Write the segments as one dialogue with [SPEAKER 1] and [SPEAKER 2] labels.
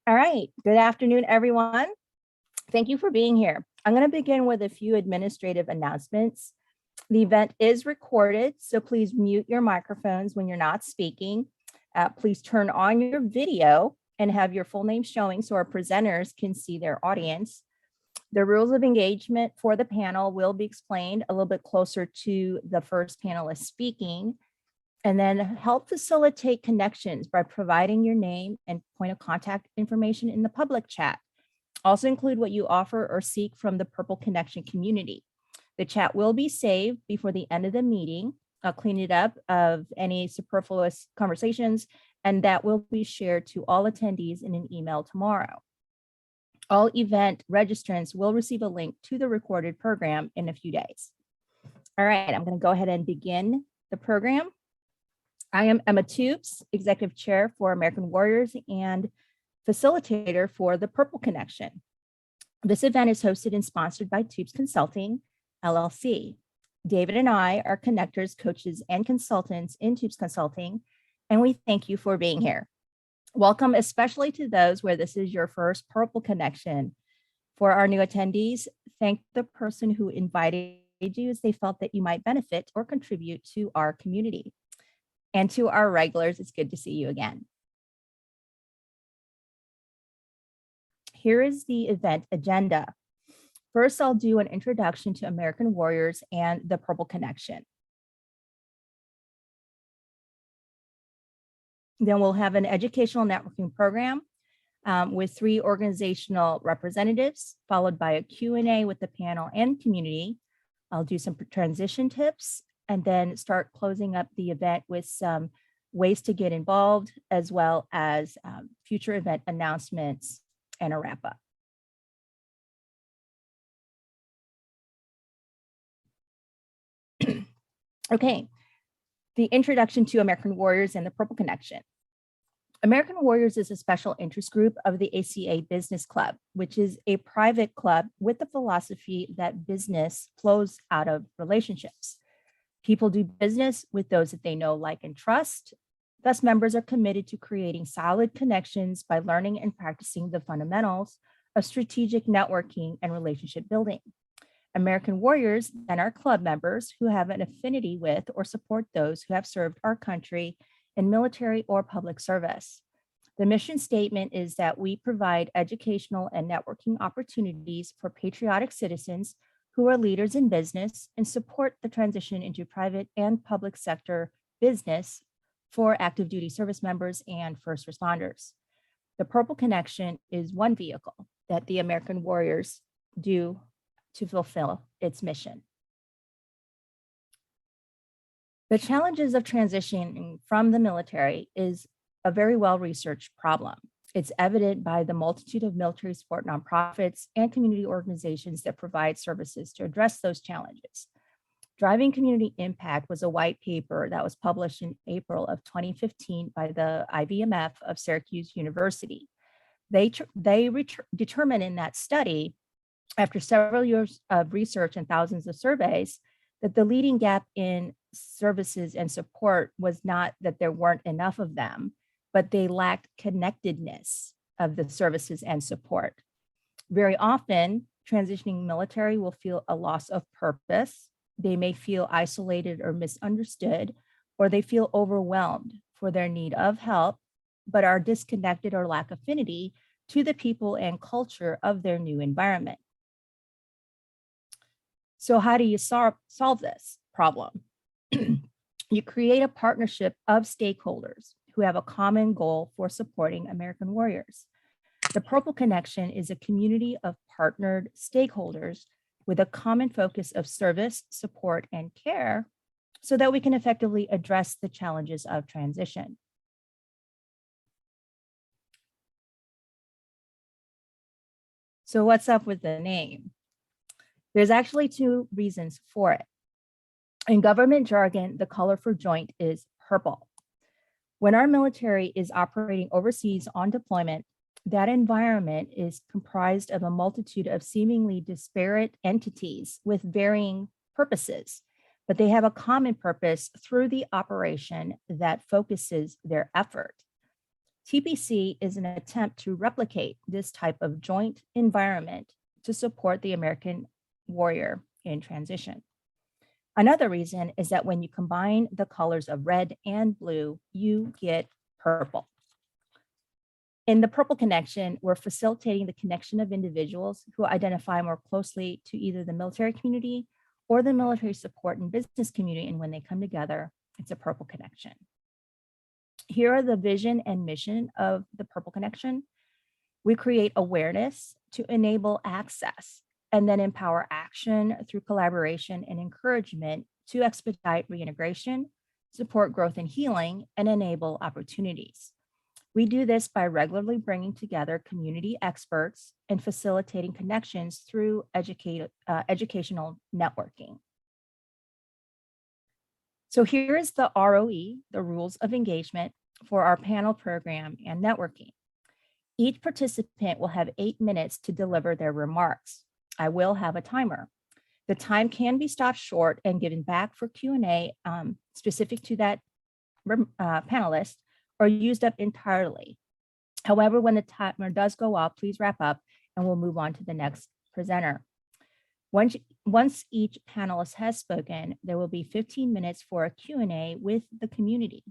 [SPEAKER 1] All right. Good afternoon, everyone. Thank you for being here. I'm going to begin with a few administrative announcements. The event is recorded, so please mute your microphones when you're not speaking. Please turn on your video and have your full name showing so our presenters can see their audience. The rules of engagement for the panel will be explained a little bit closer to the first panelist speaking. And then help facilitate connections by providing your name and point of contact information in the public chat. Also include what you offer or seek from the Purple Connection community. The chat will be saved before the end of the meeting. I'll clean it up of any superfluous conversations, and that will be shared to all attendees in an email tomorrow. All event registrants will receive a link to the recorded program in a few days. All right, I'm going to go ahead and begin the program. I am Emma Toops, Executive Chair for American Warriors and Facilitator for the Purple Connection. This event is hosted and sponsored by Toops Consulting, LLC. David and I are connectors, coaches, and consultants in Toops Consulting, and we thank you for being here. Welcome especially to those where this is your first Purple Connection. For our new attendees, thank the person who invited you as they felt that you might benefit or contribute to our community. And to our regulars, it's good to see you again. Here is the event agenda. First, I'll do an introduction to American Warriors and the Purple Connection. Then we'll have an educational networking program with 3 organizational representatives, followed by a Q&A with the panel and community. I'll do some transition tips and then start closing up the event with some ways to get involved, as well as future event announcements and a wrap up. Okay, the introduction to American Warriors and the Purple Connection. American Warriors is a special interest group of the ACA Business Club, which is a private club with the philosophy that business flows out of relationships. People do business with those that they know, like, and trust. Thus, members are committed to creating solid connections by learning and practicing the fundamentals of strategic networking and relationship building. American Warriors then are club members who have an affinity with or support those who have served our country in military or public service. The mission statement is that we provide educational and networking opportunities for patriotic citizens who are leaders in business and support the transition into private and public sector business for active duty service members and first responders. The Purple Connection is one vehicle that the American Warriors do to fulfill its mission. The challenges of transitioning from the military is a very well-researched problem. It's evident by the multitude of military support nonprofits and community organizations that provide services to address those challenges. Driving Community Impact was a white paper that was published in April of 2015 by the IVMF of Syracuse University. They determined in that study, after several years of research and thousands of surveys, that the leading gap in services and support was not that there weren't enough of them, but they lacked connectedness of the services and support. Very often, transitioning military will feel a loss of purpose. They may feel isolated or misunderstood, or they feel overwhelmed for their need of help, but are disconnected or lack affinity to the people and culture of their new environment. So how do you solve this problem? You create a partnership of stakeholders who have a common goal for supporting American Warriors. The Purple Connection is a community of partnered stakeholders with a common focus of service, support, and care so that we can effectively address the challenges of transition. So what's up with the name? There's actually 2 reasons for it. In government jargon, the color for joint is purple. When our military is operating overseas on deployment, that environment is comprised of a multitude of seemingly disparate entities with varying purposes, but they have a common purpose through the operation that focuses their effort. TPC is an attempt to replicate this type of joint environment to support the American warrior in transition. Another reason is that when you combine the colors of red and blue, you get purple. In the Purple Connection, we're facilitating the connection of individuals who identify more closely to either the military community or the military support and business community, and when they come together, it's a Purple Connection. Here are the vision and mission of the Purple Connection. We create awareness to enable access and then empower action through collaboration and encouragement to expedite reintegration, support growth and healing, and enable opportunities. We do this by regularly bringing together community experts and facilitating connections through educational networking. So here is the ROE, the rules of engagement for our panel program and networking. Each participant will have 8 minutes to deliver their remarks. I will have a timer. The time can be stopped short and given back for Q&A specific to that panelist or used up entirely. However, when the timer does go off, please wrap up and we'll move on to the next presenter. Once each panelist has spoken, there will be 15 minutes for a Q&A with the community.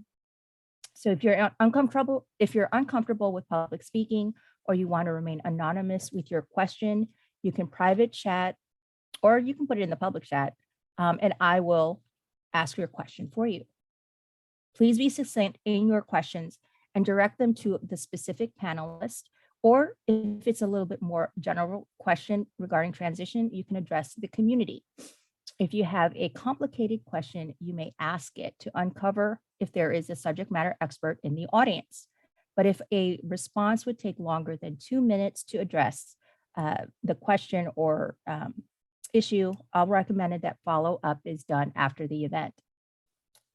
[SPEAKER 1] So if you're uncomfortable with public speaking or you want to remain anonymous with your question, you can private chat or you can put it in the public chat and I will ask your question for you. Please be succinct in your questions and direct them to the specific panelist, or if it's a little bit more general question regarding transition, you can address the community. If you have a complicated question, you may ask it to uncover if there is a subject matter expert in the audience. But if a response would take longer than 2 minutes to address the question or issue, I'll recommend that follow-up is done after the event.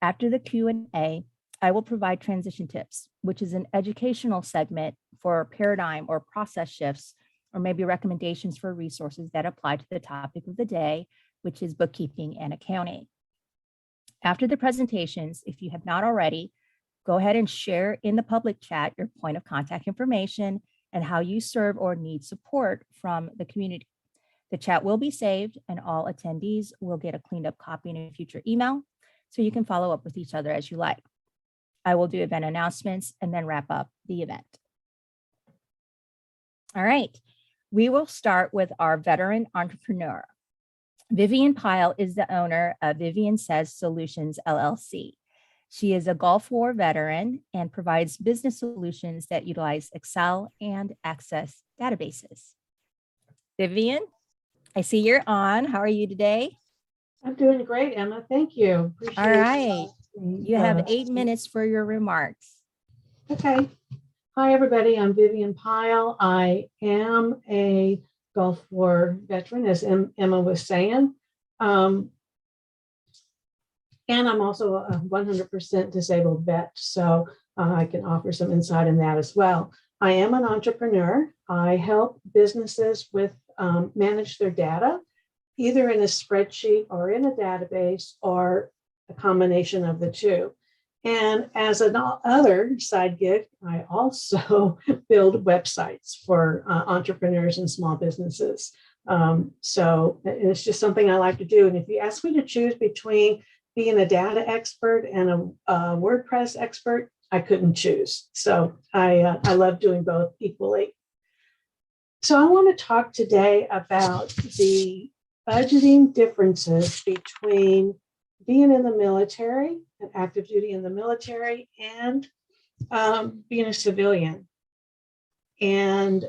[SPEAKER 1] After the Q&A, I will provide transition tips, which is an educational segment for paradigm or process shifts, or maybe recommendations for resources that apply to the topic of the day, which is bookkeeping and accounting. After the presentations, if you have not already, go ahead and share in the public chat your point of contact information and how you serve or need support from the community. The chat will be saved and all attendees will get a cleaned up copy in a future email, so you can follow up with each other as you like. I will do event announcements and then wrap up the event. All right, we will start with our veteran entrepreneur. Vivian Pyle is the owner of Vivian Says Solutions, LLC. She is a Gulf War veteran and provides business solutions that utilize Excel and Access databases. Vivian, I see you're on. How are you today?
[SPEAKER 2] I'm doing great, Emma. Thank you. Appreciate
[SPEAKER 1] All right. You have 8 minutes for your remarks.
[SPEAKER 2] Okay. Hi, everybody. I'm Vivian Pyle. I am a Gulf War veteran, as Emma was saying. And I'm also a 100% disabled vet, so I can offer some insight in that as well. I am an entrepreneur. I help businesses with manage their data, either in a spreadsheet or in a database or a combination of the two. And as an other side gig, I also build websites for entrepreneurs and small businesses. So it's just something I like to do. And if you ask me to choose between being a data expert and a WordPress expert, I couldn't choose. So I love doing both equally. So I want to talk today about the budgeting differences between being in the military and active duty in the military and being a civilian. And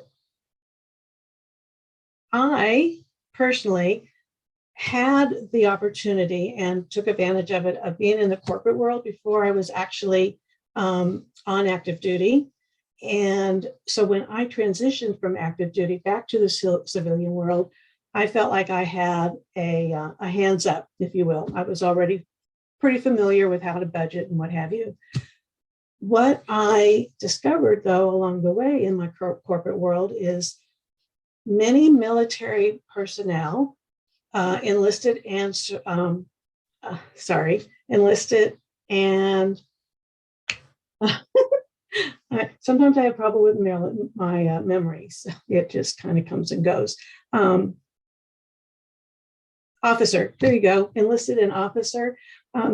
[SPEAKER 2] I personally had the opportunity and took advantage of it of being in the corporate world before I was actually on active duty. And so when I transitioned from active duty back to the civilian world, I felt like I had a hands up, if you will. I was already pretty familiar with how to budget and what have you. What I discovered, though, along the way in my corporate world is many military personnel enlisted and Sometimes I have trouble with my memory, so it just kind of comes and goes. Officer, there you go, enlisted an officer.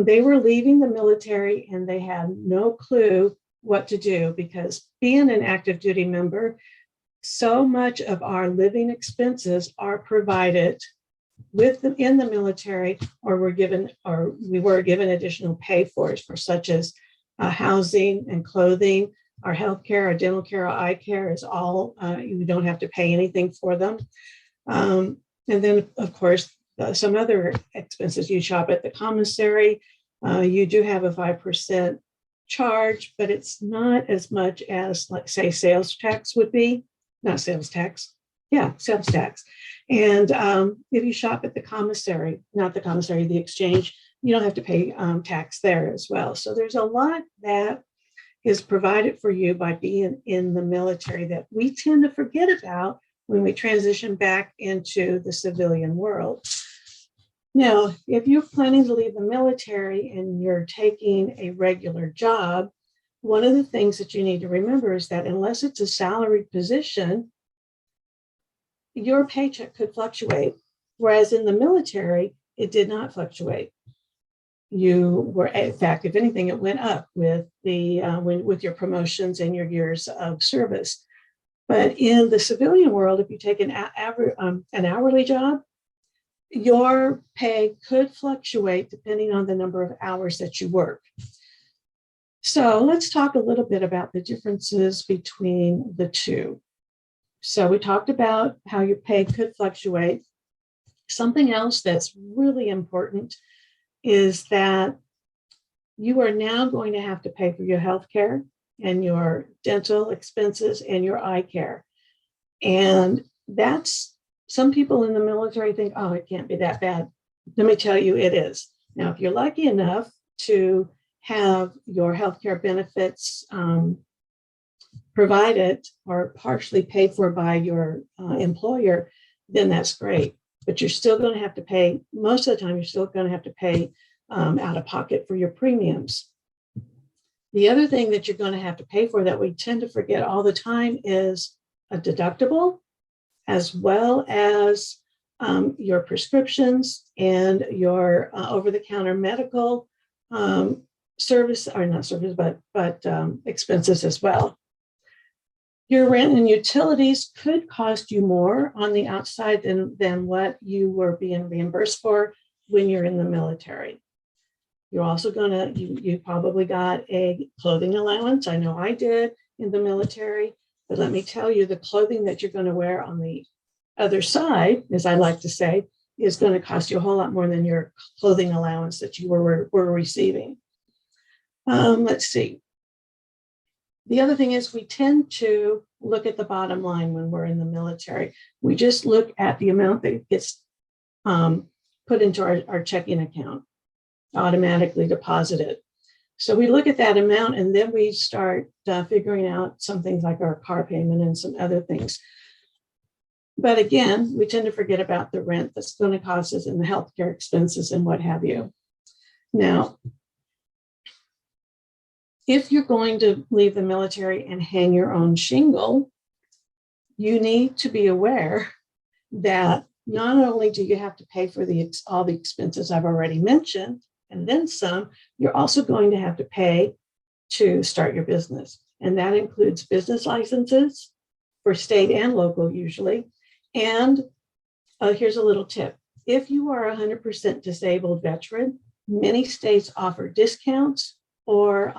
[SPEAKER 2] They were leaving the military and they had no clue what to do, because being an active duty member, so much of our living expenses are provided in the military, or we were given additional pay for such as housing and clothing. Our health care, our dental care, our eye care is all, you don't have to pay anything for them. And then, of course, some other expenses. You shop at the commissary, you do have a 5% charge, but it's not as much as, like, say, sales tax would be. Not sales tax. Yeah, sales tax. And if you shop at the commissary, not the commissary, the exchange, you don't have to pay tax there as well. So there's a lot that is provided for you by being in the military that we tend to forget about when we transition back into the civilian world. Now, if you're planning to leave the military and you're taking a regular job, one of the things that you need to remember is that unless it's a salaried position, your paycheck could fluctuate, whereas in the military, it did not fluctuate. You were, in fact, if anything, it went up with with your promotions and your years of service. But in the civilian world, if you take an hourly job, your pay could fluctuate depending on the number of hours that you work. So let's talk a little bit about the differences between the two. So we talked about how your pay could fluctuate. Something else that's really important is that you are now going to have to pay for your health care and your dental expenses and your eye care. And that's, some people in the military think, oh, it can't be that bad. Let me tell you, it is. Now, if you're lucky enough to have your healthcare benefits provided or partially paid for by your employer, then that's great. But you're still going to have to pay, most of the time, you're still going to have to pay out of pocket for your premiums. The other thing that you're going to have to pay for that we tend to forget all the time is a deductible, as well as your prescriptions and your over-the-counter medical service, or not service, but expenses as well. Your rent and utilities could cost you more on the outside than what you were being reimbursed for when you're in the military. You're also you probably got a clothing allowance. I know I did in the military, but let me tell you, the clothing that you're going to wear on the other side, as I like to say, is going to cost you a whole lot more than your clothing allowance that you were receiving. Let's see. The other thing is we tend to look at the bottom line when we're in the military. We just look at the amount that gets put into our checking account, automatically deposited. So we look at that amount and then we start figuring out some things like our car payment and some other things. But again, we tend to forget about the rent that's going to cost us and the healthcare expenses and what have you. Now, if you're going to leave the military and hang your own shingle, you need to be aware that not only do you have to pay for all the expenses I've already mentioned, and then some, you're also going to have to pay to start your business. And that includes business licenses for state and local usually. And here's a little tip. If you are a 100% disabled veteran, many states offer discounts, or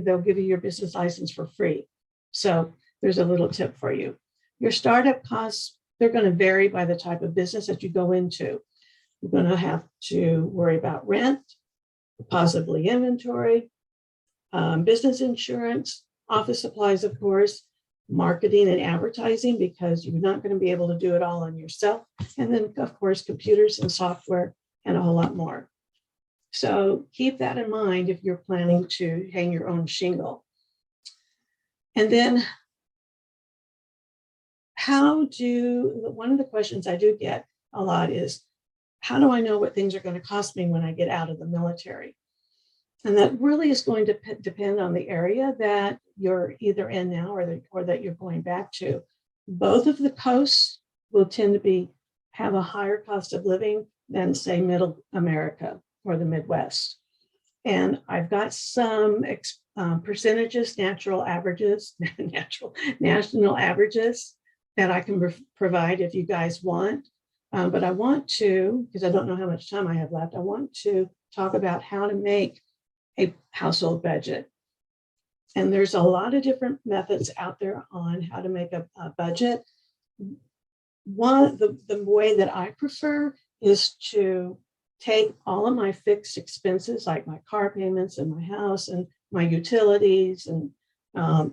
[SPEAKER 2] they'll give you your business license for free. So there's a little tip for you. Your startup costs, they're going to vary by the type of business that you go into. You're going to have to worry about rent, possibly inventory, business insurance, office supplies, of course, marketing and advertising, because you're not going to be able to do it all on yourself. And then, of course, computers and software and a whole lot more. So keep that in mind if you're planning to hang your own shingle. And then one of the questions I do get a lot is, how do I know what things are going to cost me when I get out of the military? And that really is going to depend on the area that you're either in now or that you're going back to. Both of the coasts will tend to have a higher cost of living than, say, Middle America or the Midwest. And I've got some percentages, national averages that I can provide if you guys want. But I want to, because I don't know how much time I have left, I want to talk about how to make a household budget. And there's a lot of different methods out there on how to make a budget. The way that I prefer is to take all of my fixed expenses, like my car payments and my house and my utilities and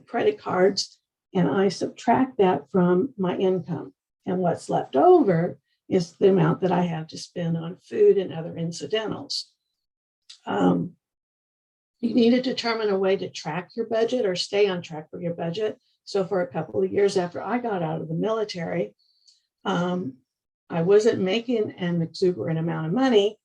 [SPEAKER 2] credit cards, and I subtract that from my income. And what's left over is the amount that I have to spend on food and other incidentals. You need to determine a way to track your budget or stay on track for your budget. So for a couple of years after I got out of the military, I wasn't making an exuberant amount of money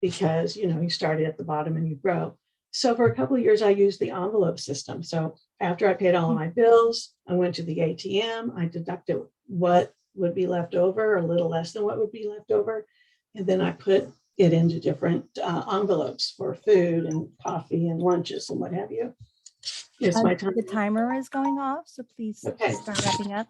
[SPEAKER 2] because, you started at the bottom and you grow. So for a couple of years, I used the envelope system. So after I paid all of my bills, I went to the ATM, I deducted what would be left over, a little less than what would be left over. And then I put it into different envelopes for food and coffee and lunches and what have you. It's my time.
[SPEAKER 1] The timer is going off, so please start wrapping up.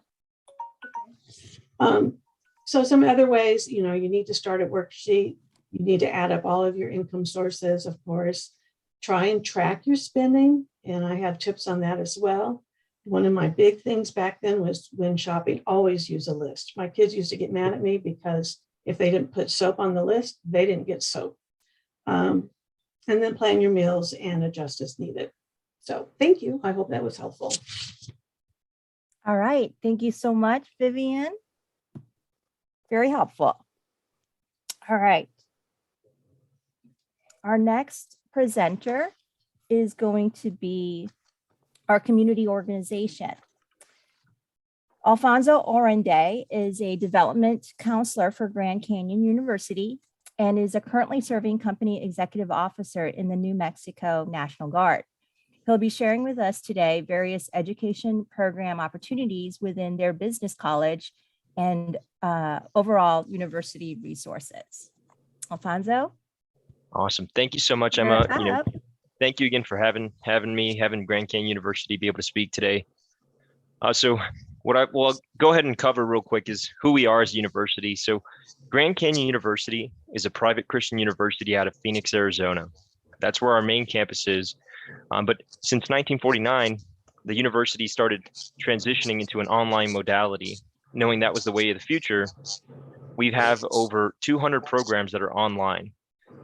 [SPEAKER 2] So some other ways, you need to start a worksheet. You need to add up all of your income sources, of course. Try and track your spending, and I have tips on that as well. One of my big things back then was when shopping, always use a list. My kids used to get mad at me because if they didn't put soap on the list, they didn't get soap. And then plan your meals and adjust as needed. So thank you. I hope that was helpful.
[SPEAKER 1] All right. Thank you so much, Vivian. Very helpful. All right. Our next presenter is going to be our community organization. Alfonso Orenday is a development counselor for Grand Canyon University and is a currently serving company executive officer in the New Mexico National Guard. He'll be sharing with us today various education program opportunities within their business college and overall university resources. Alfonso?
[SPEAKER 3] Awesome. Thank you so much, Emma. Thank you again for having Grand Canyon University be able to speak today. So what I'll go ahead and cover real quick is who we are as a university. So Grand Canyon University is a private Christian university out of Phoenix, Arizona. That's where our main campus is. But since 1949, the university started transitioning into an online modality. Knowing that was the way of the future, we have over 200 programs that are online.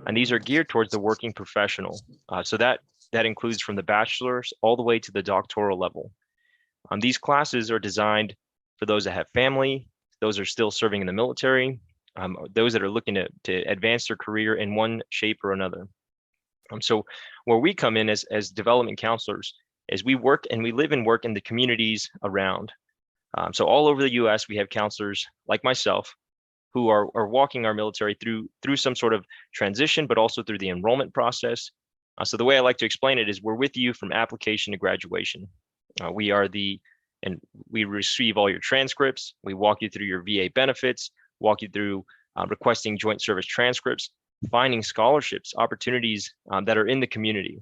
[SPEAKER 3] And these are geared towards the working professional. So that includes from the bachelor's all the way to the doctoral level. These classes are designed for those that have family, those are still serving in the military, those that are looking to advance their career in one shape or another. So where we come in as development counselors is we work and we live and work in the communities around. So all over the US, we have counselors like myself who are walking our military through some sort of transition, but also through the enrollment process. So the way I like to explain it is we're with you from application to graduation. We receive all your transcripts. We walk you through your VA benefits, walk you through requesting joint service transcripts, finding scholarships, opportunities that are in the community.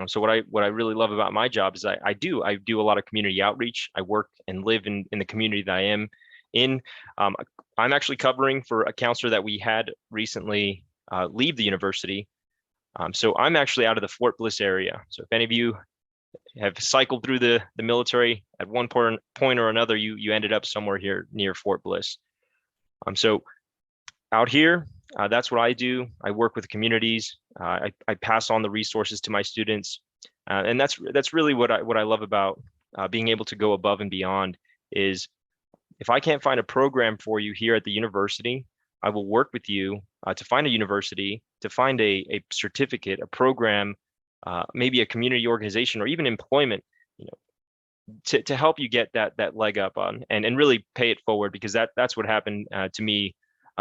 [SPEAKER 3] So what I really love about my job is I do a lot of community outreach. I work and live in the community that I am in. I'm actually covering for a counselor that we had recently leave the university. So I'm actually out of the Fort Bliss area. So if any of you have cycled through the military at one point or another, you ended up somewhere here near Fort Bliss. So out here, that's what I do. I work with communities. I pass on the resources to my students, and that's really what I love about being able to go above and beyond. Is if I can't find a program for you here at the university, I will work with you to find a university, to find a certificate, a program, maybe a community organization, or even employment, to help you get that leg up on and really pay it forward, because that's what happened to me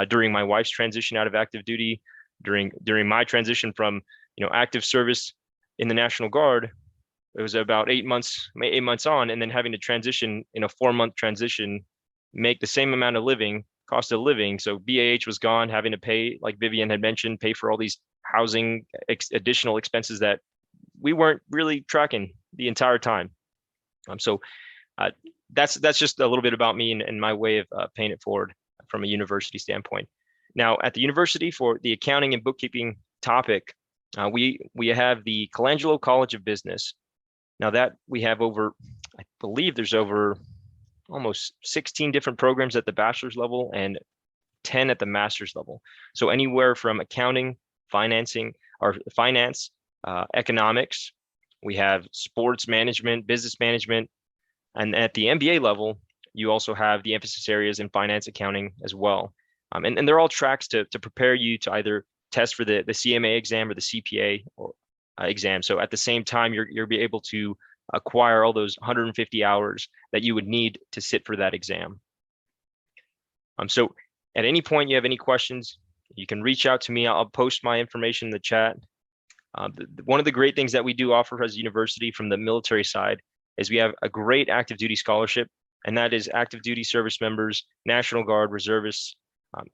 [SPEAKER 3] during my wife's transition out of active duty, during my transition from active service in the National Guard. It was about 8 months on, and then having to transition in a 4-month transition, make the same amount of cost of living. So BAH was gone, having to pay, like Vivian had mentioned, pay for all these housing additional expenses that we weren't really tracking the entire time. So that's just a little bit about me and my way of paying it forward from a university standpoint. Now, at the university, for the accounting and bookkeeping topic, we have the Colangelo College of Business. Now that we have I believe there's over almost 16 different programs at the bachelor's level and 10 at the master's level. So anywhere from accounting, finance, economics, we have sports management, business management, and at the MBA level, you also have the emphasis areas in finance, accounting as well. And they're all tracks to prepare you to either test for the CMA exam or the CPA exam. So at the same time, you'll be able to acquire all those 150 hours that you would need to sit for that exam. So at any point you have any questions, you can reach out to me. I'll post my information in the chat. One of the great things that we do offer as a university from the military side is we have a great active duty scholarship, and that is active duty service members, National Guard, reservists,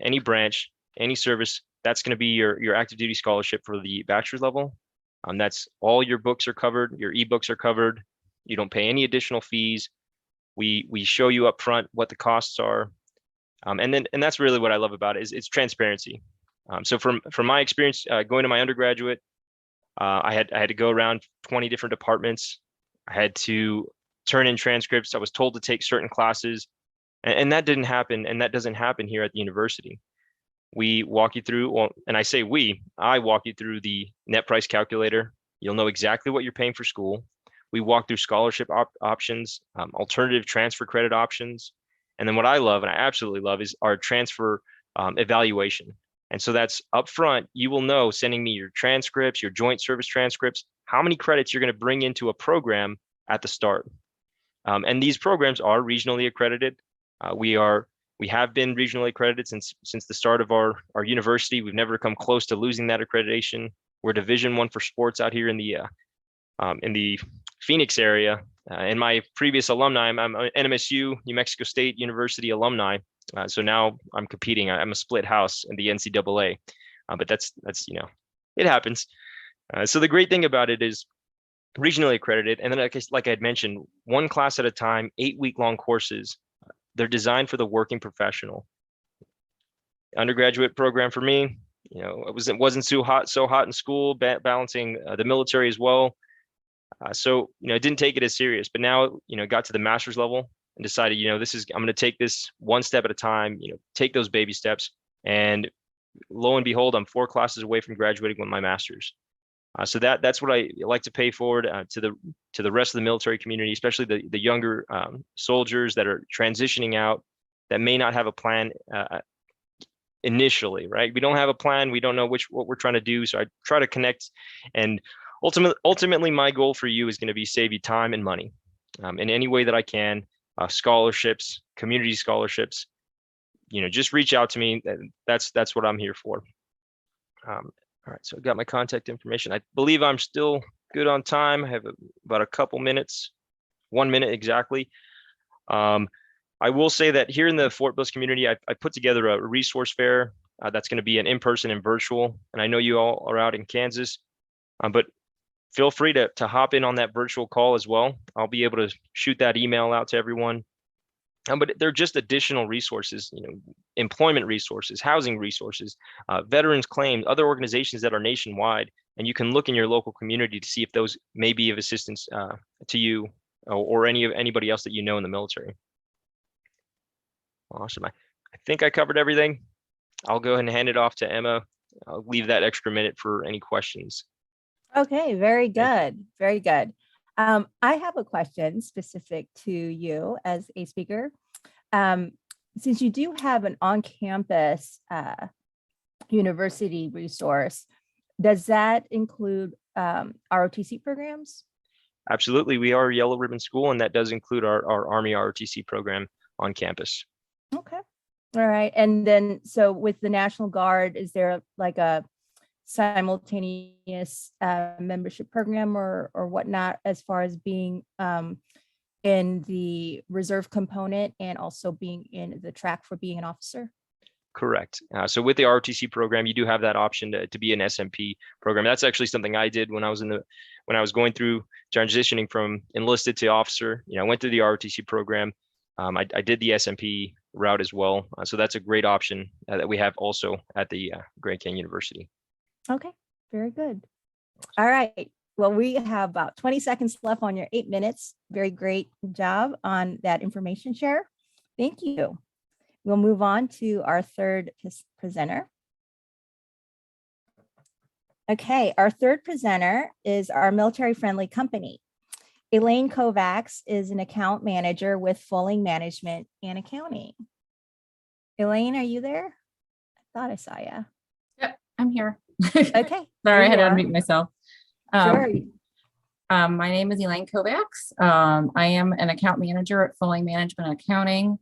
[SPEAKER 3] any branch, any service. That's going to be your active duty scholarship for the bachelor's level. That's all your books are covered, your ebooks are covered. You don't pay any additional fees. We show you up front what the costs are. And that's really what I love about it is it's transparency. So from my experience going to my undergraduate, I had to go around 20 different departments. I had to turn in transcripts. I was told to take certain classes, and that didn't happen. And that doesn't happen here at the university. We walk you through, and I walk you through the net price calculator. You'll know exactly what you're paying for school. We walk through scholarship options, alternative transfer credit options. And then what I love, and I absolutely love, is our transfer evaluation. And so that's upfront. You will know, sending me your transcripts, your joint service transcripts, how many credits you're going to bring into a program at the start. And these programs are regionally accredited. We have been regionally accredited since the start of our university. We've never come close to losing that accreditation. We're Division I for sports out here in the Phoenix area. In my previous alumni, I'm an NMSU, New Mexico State University alumni. So now I'm competing. I'm a split house in the NCAA, but that's it happens. So the great thing about it is regionally accredited, and then like I had mentioned, one class at a time, 8-week-long courses. They're designed for the working professional. Undergraduate program for me, it wasn't so hot in school, balancing the military as well. So I didn't take it as serious, but now got to the master's level and decided I'm going to take this one step at a time. Take those baby steps, and lo and behold, I'm 4 classes away from graduating with my master's. So that's what I like to pay forward to the rest of the military community, especially the younger soldiers that are transitioning out, that may not have a plan initially, right? We don't have a plan. We don't know what we're trying to do. So I try to connect, and ultimately my goal for you is going to be save you time and money in any way that I can. Scholarships, community scholarships, just reach out to me. That's what I'm here for. All right, so I got my contact information. I believe I'm still good on time. I have about a couple minutes, 1 minute exactly. I will say that here in the Fort Bliss community, I put together a resource fair that's going to be an in-person and virtual. And I know you all are out in Kansas, but feel free to hop in on that virtual call as well. I'll be able to shoot that email out to everyone. But they're just additional resources, employment resources, housing resources, veterans claims, other organizations that are nationwide. And you can look in your local community to see if those may be of assistance to you or anybody else that in the military. Awesome. I think I covered everything. I'll go ahead and hand it off to Emma. I'll leave that extra minute for any questions.
[SPEAKER 1] Okay, very good. Very good. I have a question specific to you as a speaker. Since you do have an on-campus university resource, does that include ROTC programs?
[SPEAKER 3] Absolutely. We are a Yellow Ribbon School, and that does include our Army ROTC program on campus. Okay.
[SPEAKER 1] All right. And then, so with the National Guard, is there like a simultaneous membership program or whatnot, as far as being in the reserve component and also being in the track for being an officer?
[SPEAKER 3] Correct. So with the ROTC program, you do have that option to be an SMP program. That's actually something I did when I was going through transitioning from enlisted to officer. I went through the ROTC program. I did the SMP route as well. So that's a great option that we have also at the Grand Canyon University.
[SPEAKER 1] Okay, very good. All right. Well, we have about 20 seconds left on your 8 minutes. Very great job on that information share. Thank you. We'll move on to our third presenter. Okay, our third presenter is our military-friendly company. Elaine Kovacs is an account manager with Fulling Management and Accounting. Elaine, are you there? I thought I saw you.
[SPEAKER 4] Yep, I'm here.
[SPEAKER 1] Okay.
[SPEAKER 4] Sorry, I had to unmute myself.
[SPEAKER 1] Sure.
[SPEAKER 4] My name is Elaine Kovacs. I am an account manager at Fulling Management and Accounting.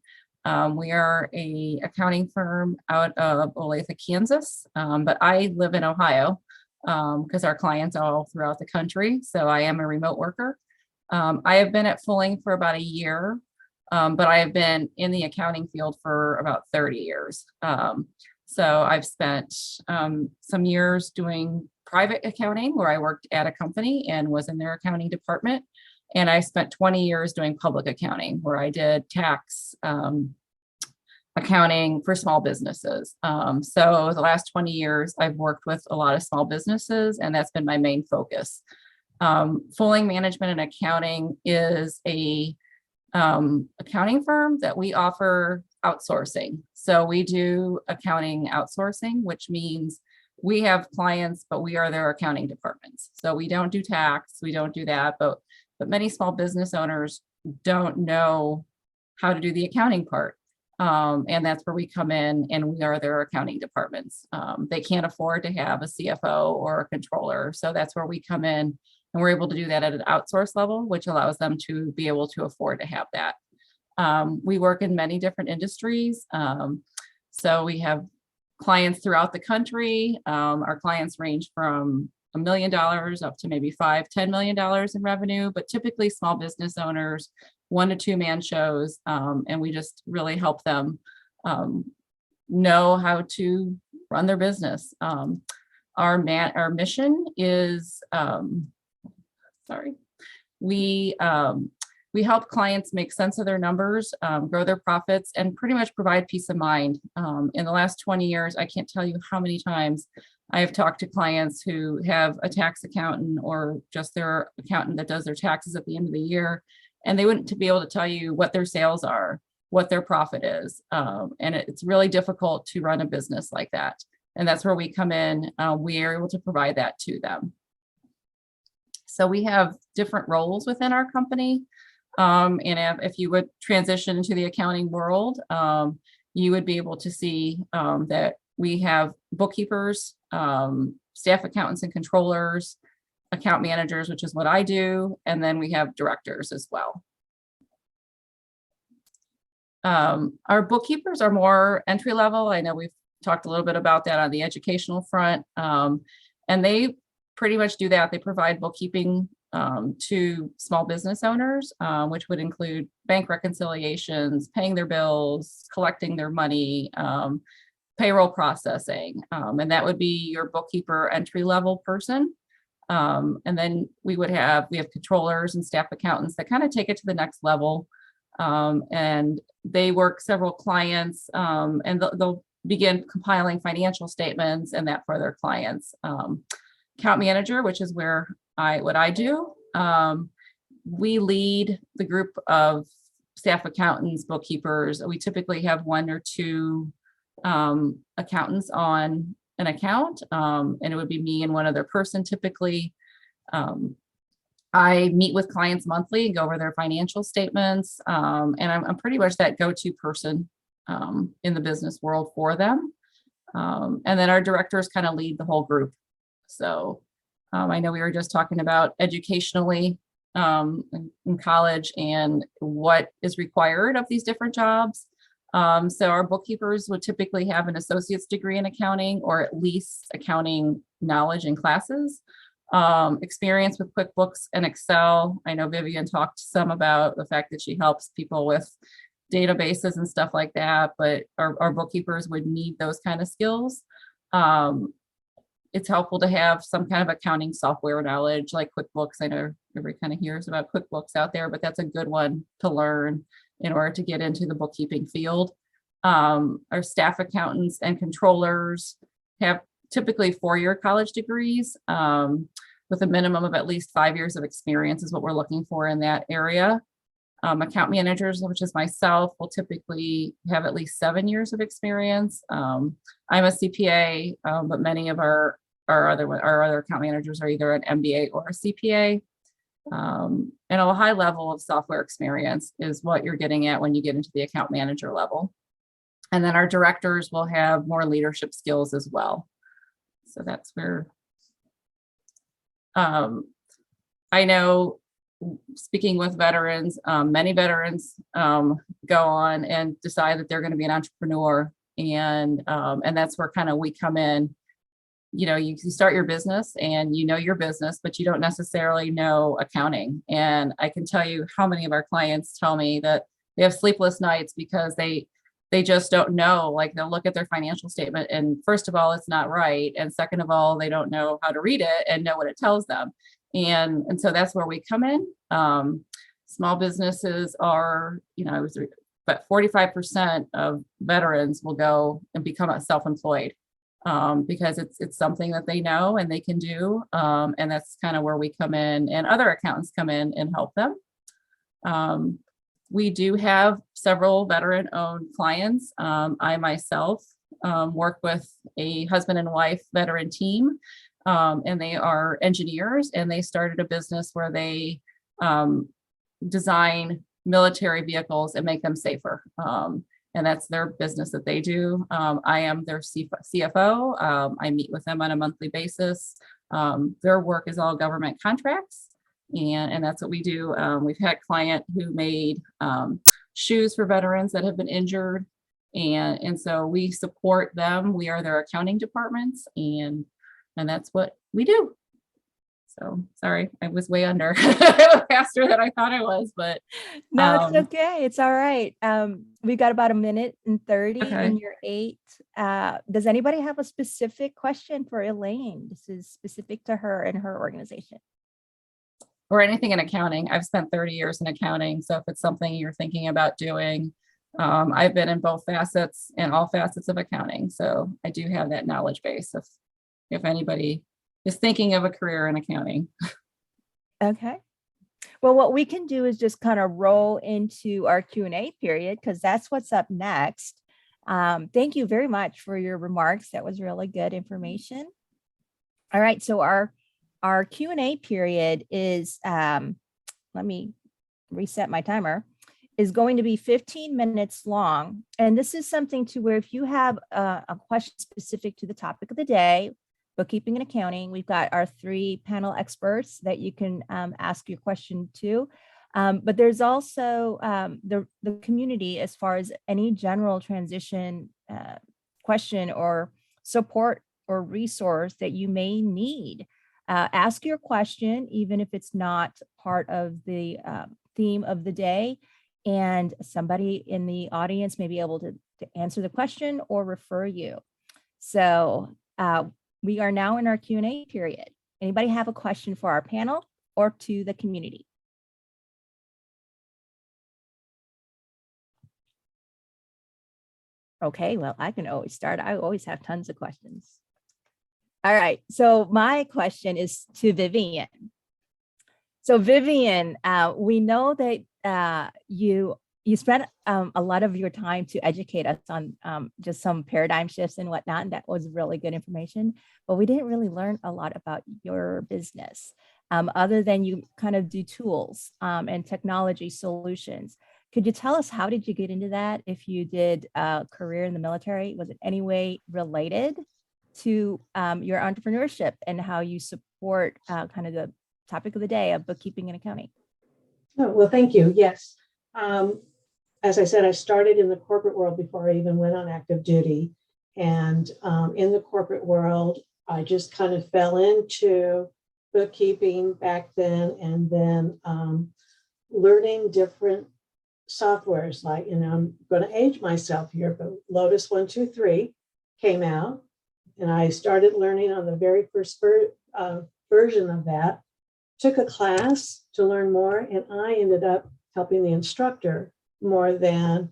[SPEAKER 4] We are a accounting firm out of Olathe, Kansas, but I live in Ohio because our clients are all throughout the country. So I am a remote worker. I have been at Fulling for about a year, but I have been in the accounting field for about 30 years. So I've spent some years doing private accounting where I worked at a company and was in their accounting department. And I spent 20 years doing public accounting where I did tax accounting for small businesses. So the last 20 years, I've worked with a lot of small businesses, and that's been my main focus. Fulling Management and Accounting is a accounting firm that we offer outsourcing. So we do accounting outsourcing, which means we have clients, but we are their accounting departments. So we don't do tax, we don't do that, but many small business owners don't know how to do the accounting part. And that's where we come in and we are their accounting departments. They can't afford to have a CFO or a controller. So that's where we come in and we're able to do that at an outsource level, which allows them to be able to afford to have that. We work in many different industries. So we have clients throughout the country. Our clients range from $1 million up to maybe $5-10 million in revenue, but typically small business owners, 1 to 2 man shows. And we just really help them know how to run their business. Our mission is, we help clients make sense of their numbers, grow their profits, and pretty much provide peace of mind. In the last 20 years, I can't tell you how many times I have talked to clients who have a tax accountant or just their accountant that does their taxes at the end of the year, and they wouldn't be able to tell you what their sales are, what their profit is. And it's really difficult to run a business like that. And that's where we come in. We are able to provide that to them. So we have different roles within our company. And if you would transition into the accounting world, you would be able to see that we have bookkeepers, staff accountants and controllers, account managers, which is what I do, and then we have directors as well. Our bookkeepers are more entry level. I know we've talked a little bit about that on the educational front, and they pretty much do that. They provide bookkeeping to small business owners, which would include bank reconciliations, paying their bills, collecting their money, payroll processing, and that would be your bookkeeper entry level person. And then we have controllers and staff accountants that kind of take it to the next level, and they work several clients, and they'll begin compiling financial statements and that for their clients. Account manager, which is what I do. We lead the group of staff accountants, bookkeepers. We typically have 1 or 2 accountants on an account, and it would be me and one other person typically. I meet with clients monthly and go over their financial statements, and I'm pretty much that go-to person in the business world for them. And then our directors kind of lead the whole group. So I know we were just talking about educationally in college and what is required of these different jobs. So our bookkeepers would typically have an associate's degree in accounting or at least accounting knowledge in classes. Experience with QuickBooks and Excel. I know Vivian talked some about the fact that she helps people with databases and stuff like that, but our bookkeepers would need those kind of skills. It's helpful to have some kind of accounting software knowledge like QuickBooks. I know everybody kind of hears about QuickBooks out there, but that's a good one to learn in order to get into the bookkeeping field. Our staff accountants and controllers have typically 4-year college degrees with a minimum of at least 5 years of experience is what we're looking for in that area. Account managers, which is myself, will typically have at least 7 years of experience. I'm a CPA, but many of our other account managers are either an MBA or a CPA. And a high level of software experience is what you're getting at when you get into the account manager level. And then our directors will have more leadership skills as well. So that's where I know, speaking with veterans, many veterans go on and decide that they're going to be an entrepreneur, and that's where kind of we come in. You know, you start your business and you know your business, but you don't necessarily know accounting. And I can tell you how many of our clients tell me that they have sleepless nights because they just don't know. Like, they'll look at their financial statement and first of all, it's not right. And second of all, they don't know how to read it and know what it tells them. And so that's where we come in. Small businesses are, but 45% of veterans will go and become self-employed because it's something that they know and they can do. And that's kind of where we come in, and other accountants come in and help them. We do have several veteran-owned clients. I myself work with a husband and wife veteran team. And they are engineers, and they started a business where they design military vehicles and make them safer. And that's their business that they do. I am their CFO. I meet with them on a monthly basis. Their work is all government contracts, and that's what we do. We've had a client who made shoes for veterans that have been injured. And so we support them. We are their accounting departments, and that's what we do. So sorry, I was way under faster than I thought I was, but
[SPEAKER 1] no, it's okay. It's all right. We've got about 1:30
[SPEAKER 4] Okay.
[SPEAKER 1] and you're 8. Does anybody have a specific question for Elaine? This is specific to her and her organization.
[SPEAKER 4] Or anything in accounting. I've spent 30 years in accounting. So if it's something you're thinking about doing, I've been in both facets and all facets of accounting. So I do have that knowledge base if anybody is thinking of a career in accounting.
[SPEAKER 1] Okay. Well, what we can do is just kind of roll into our Q&A period, because that's what's up next. Thank you very much for your remarks. That was really good information. All right. So our Q&A period is, let me reset my timer, is going to be 15 minutes long. And this is something to where if you have a question specific to the topic of the day, bookkeeping and accounting, we've got our 3 panel experts that you can ask your question to. But there's also the community as far as any general transition question or support or resource that you may need. Ask your question, even if it's not part of the theme of the day, and somebody in the audience may be able to answer the question or refer you. So we are now in our Q&A period. Anybody have a question for our panel or to the community? Okay, well, I can always start. I always have tons of questions. All right, so my question is to Vivian. So Vivian, we know that you spent a lot of your time to educate us on just some paradigm shifts and whatnot, and that was really good information, but we didn't really learn a lot about your business other than you kind of do tools and technology solutions. Could you tell us, how did you get into that? If you did a career in the military, was it any way related to your entrepreneurship and how you support kind of the topic of the day of bookkeeping and accounting?
[SPEAKER 2] Oh, well, thank you. Yes. as I said, I started in the corporate world before I even went on active duty. And in the corporate world, I just kind of fell into bookkeeping back then, and then learning different softwares. Like, I'm going to age myself here, but Lotus 123 came out, and I started learning on the very first version of that. Took a class to learn more, and I ended up helping the instructor more than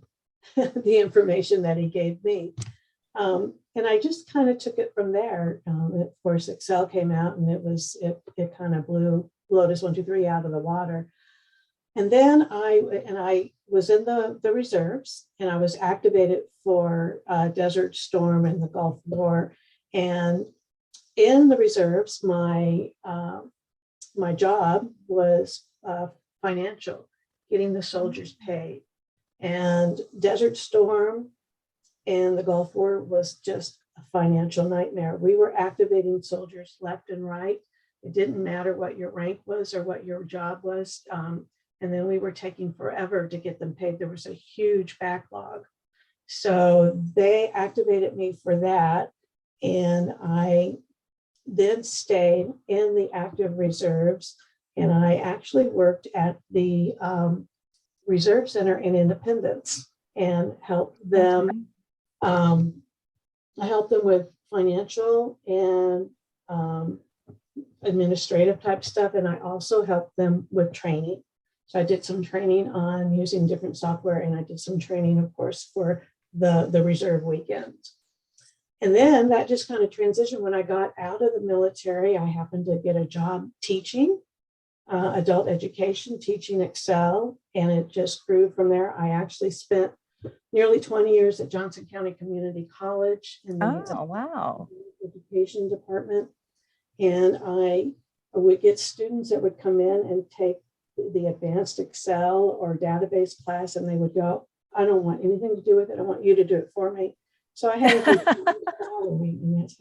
[SPEAKER 2] the information that he gave me. And I just kind of took it from there. Of course, Excel came out, and it kind of blew Lotus 123 out of the water. And then I was in the reserves, and I was activated for Desert Storm and the Gulf War. And in the reserves, my job was financial, getting the soldiers paid. And Desert Storm and the Gulf War was just a financial nightmare. We were activating soldiers left and right. It didn't matter what your rank was or what your job was. And then we were taking forever to get them paid. There was a huge backlog. So they activated me for that. And I then stayed in the active reserves. And I actually worked at the Reserve Center in Independence and helped them. I helped them with financial and administrative type stuff. And I also helped them with training. So I did some training on using different software, and I did some training, of course, for the reserve weekends. And then that just kind of transitioned. When I got out of the military, I happened to get a job teaching adult education, teaching Excel, and it just grew from there. I actually spent nearly 20 years at Johnson County Community College in the
[SPEAKER 1] wow.
[SPEAKER 2] education department. And I would get students that would come in and take the advanced Excel or database class, and they would go, I don't want anything to do with it. I want you to do it for me. So I had to and that's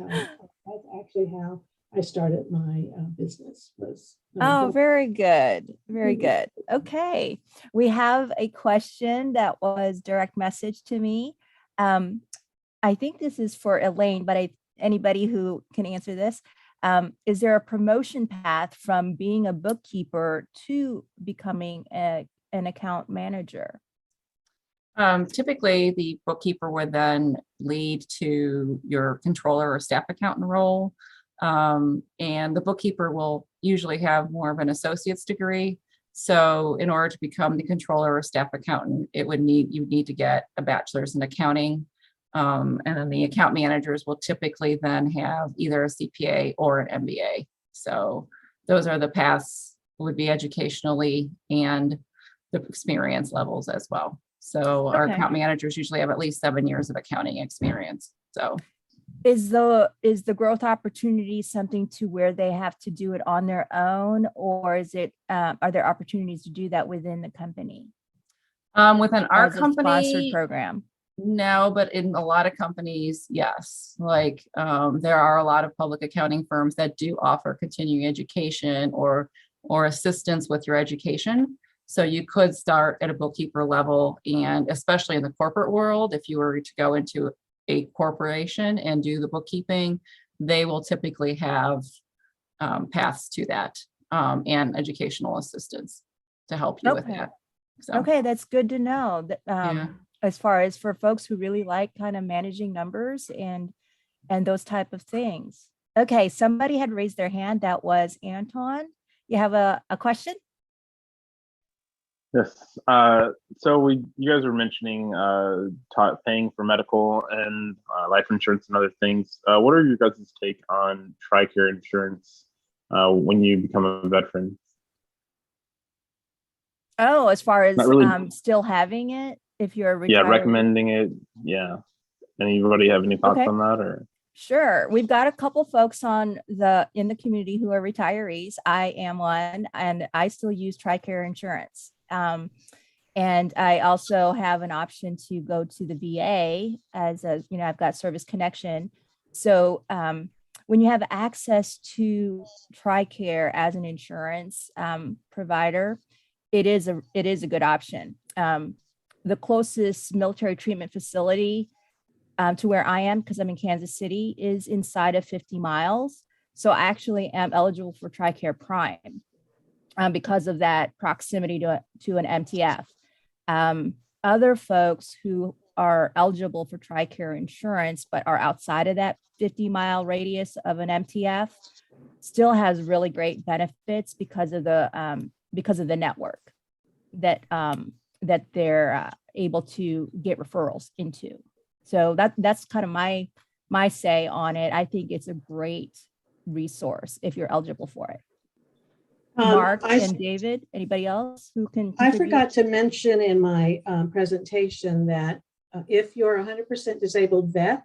[SPEAKER 2] actually how I started my business.
[SPEAKER 1] Very good. Very good. Okay. We have a question that was direct message to me. I think this is for Elaine, but anybody who can answer this. Is there a promotion path from being a bookkeeper to becoming an account manager?
[SPEAKER 4] Typically, the bookkeeper would then lead to your controller or staff accountant role. And the bookkeeper will usually have more of an associate's degree. So in order to become the controller or staff accountant, you would need to get a bachelor's in accounting. And then the account managers will typically then have either a CPA or an MBA. So those are the paths, would be educationally and the experience levels as well. So our account managers usually have at least 7 years of accounting experience. So
[SPEAKER 1] is the growth opportunity something to where they have to do it on their own, or is it are there opportunities to do that within the company?
[SPEAKER 4] Within our company,
[SPEAKER 1] sponsored program.
[SPEAKER 4] No, but in a lot of companies, yes. Like there are a lot of public accounting firms that do offer continuing education or assistance with your education. So you could start at a bookkeeper level, and especially in the corporate world, if you were to go into a corporation and do the bookkeeping, they will typically have paths to that and educational assistance to help you with that. So.
[SPEAKER 1] Okay, that's good to know. That, as far as for folks who really like kind of managing numbers and those type of things. Okay, somebody had raised their hand. That was Anton. You have a question?
[SPEAKER 5] Yes. So you guys were mentioning paying for medical and life insurance and other things. What are your guys' take on TRICARE insurance when you become a veteran?
[SPEAKER 1] Oh, as far as
[SPEAKER 5] really,
[SPEAKER 1] still having it if you're retired?
[SPEAKER 5] Yeah, recommending it. Yeah. Anybody have any thoughts on that? Or
[SPEAKER 1] Sure. We've got a couple folks in the community who are retirees. I am one, and I still use TRICARE insurance. And I also have an option to go to the VA I've got Service Connection. So when you have access to TRICARE as an insurance provider, it is a good option. the closest military treatment facility to where I am, because I'm in Kansas City, is inside of 50 miles. So I actually am eligible for TRICARE Prime because of that proximity to an MTF. Other folks who are eligible for TRICARE insurance, but are outside of that 50-mile radius of an MTF, still has really great benefits because of the network that that they're able to get referrals into. So that's kind of my say on it. I think it's a great resource if you're eligible for it. Mark and David, anybody else who can contribute?
[SPEAKER 2] I forgot to mention in my presentation that if you're 100% disabled vet,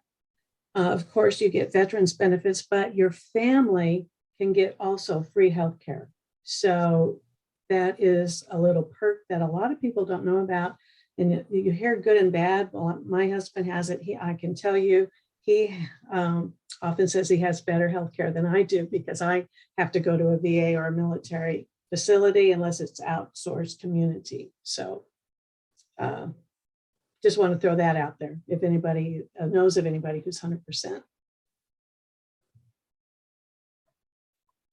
[SPEAKER 2] of course you get veterans benefits, but your family can get also free healthcare. So that is a little perk that a lot of people don't know about. And you hear good and bad. Well, my husband has it. I can tell you, he often says he has better healthcare than I do because I have to go to a VA or a military facility unless it's outsourced community. So just want to throw that out there if anybody knows of anybody who's 100%.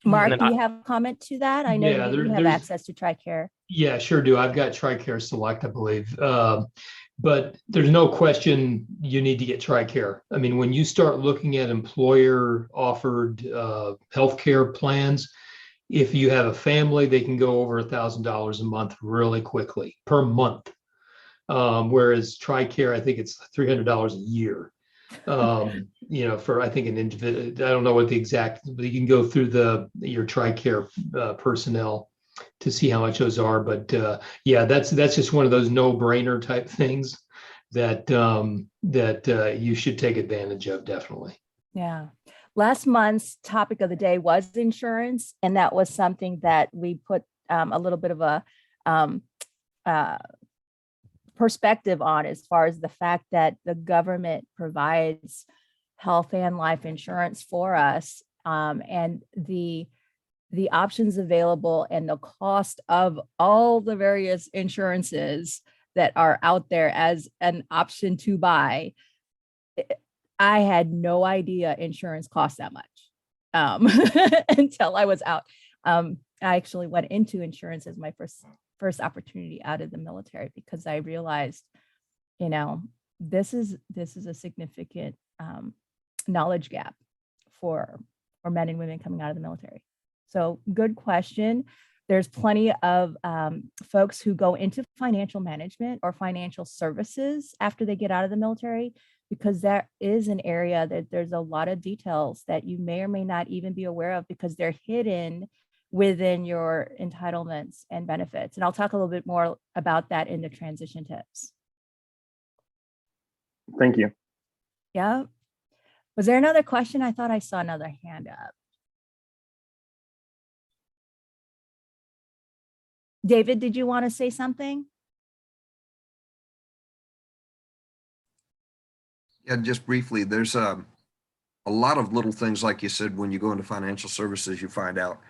[SPEAKER 1] Mark, do you have a comment to that? I know you have access to TRICARE.
[SPEAKER 6] Yeah, sure do. I've got TRICARE Select, I believe. But there's no question you need to get TRICARE. I mean, when you start looking at employer offered healthcare plans, if you have a family, they can go over $1,000 a month really quickly per month. Whereas TRICARE, I think it's $300 a year. For I think an individual, I don't know what the exact, but you can go through your TRICARE personnel to see how much those are. But yeah, that's just one of those no-brainer type things that you should take advantage of, definitely.
[SPEAKER 1] Yeah. Last month's topic of the day was insurance, and that was something that we put a little bit of a perspective on, as far as the fact that the government provides health and life insurance for us, and the options available and the cost of all the various insurances that are out there as an option to buy. I had no idea insurance costs that much until I was out. I actually went into insurance as my first opportunity out of the military, because I realized, this is a significant knowledge gap for men and women coming out of the military. So good question. There's plenty of folks who go into financial management or financial services after they get out of the military, because that is an area that there's a lot of details that you may or may not even be aware of, because they're hidden within your entitlements and benefits. And I'll talk a little bit more about that in the transition tips.
[SPEAKER 5] Thank you.
[SPEAKER 1] Yeah. Was there another question? I thought I saw another hand up. David, did you want to say something?
[SPEAKER 7] Yeah, just briefly, there's a lot of little things, like you said, when you go into financial services, you find out.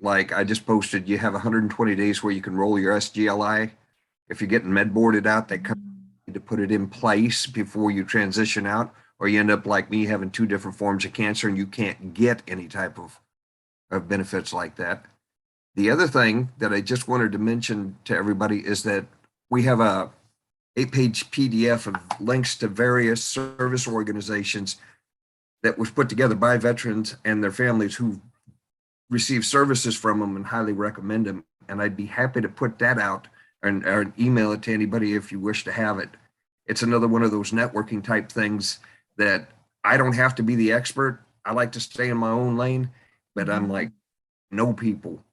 [SPEAKER 7] Like I just posted, you have 120 days where you can roll your SGLI. If you're getting med boarded out, they come to put it in place before you transition out, or you end up like me having 2 different forms of cancer and you can't get any type of benefits like that. The other thing that I just wanted to mention to everybody is that we have a 8-page PDF of links to various service organizations that was put together by veterans and their families who receive services from them, and highly recommend them. And I'd be happy to put that out or email it to anybody if you wish to have it. It's another one of those networking type things that I don't have to be the expert. I like to stay in my own lane, but I'm like, know people.